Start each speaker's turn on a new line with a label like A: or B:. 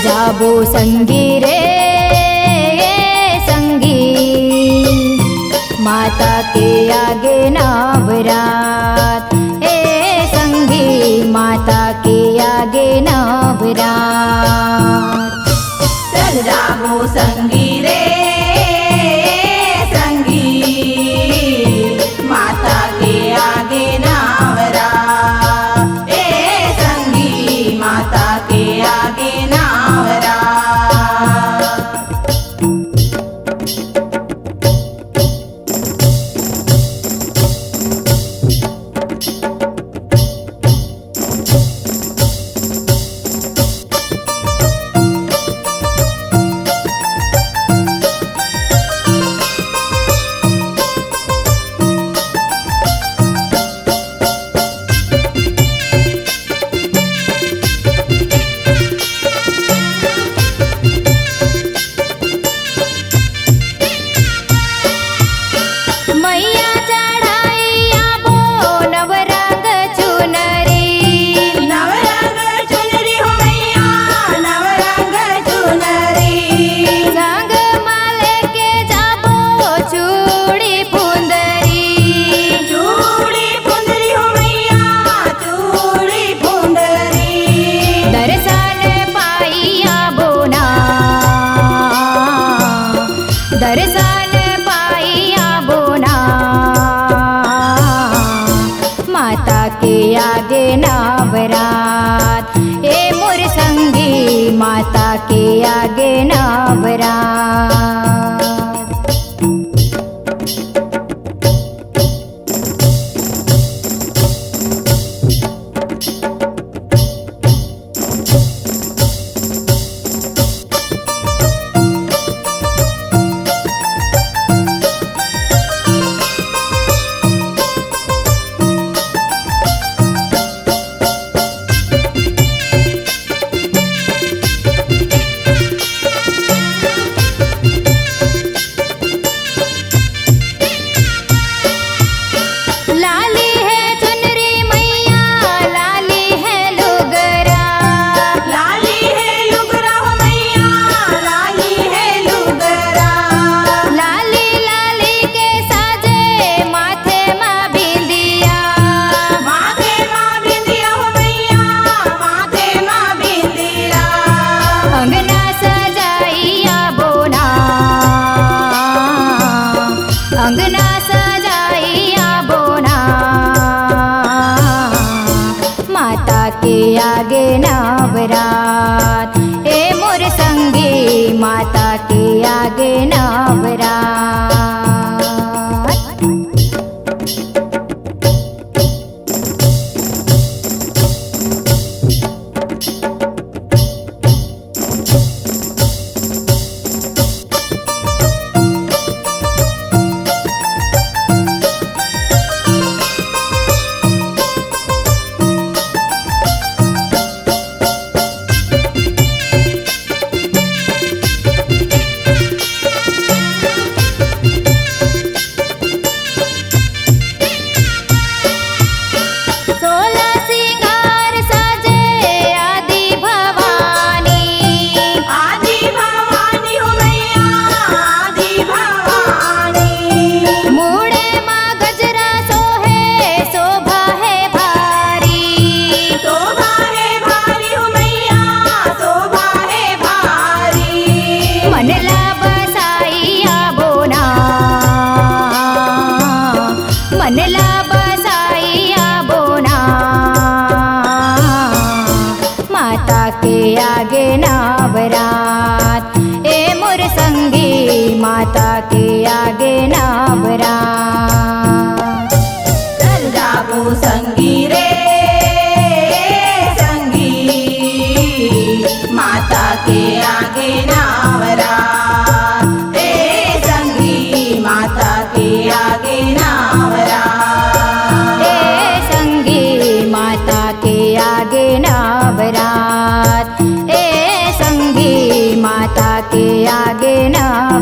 A: जाबो संगी रे संगी, माता के आगे नवरात। ए संगी माता के आगे नवरात।
B: चल जाबो संगी रे संगी, माता के आगे नवरात। ए संगी माता के आगे नवरात।
A: दर्शन पाइया बोना, माता के आगे नवरात। ए मोर संगी माता के आगे नवरात। अंगना सजाइया बोना, माता के आगे नवरात। ए मोर संगी माता के आगे नवरात। मनला बसाइया बोना, माता के आगे नवरात। ए मोर संगी माता के आगे नवरात।
B: चल जाबो संगी रे
A: के आगे नवरात।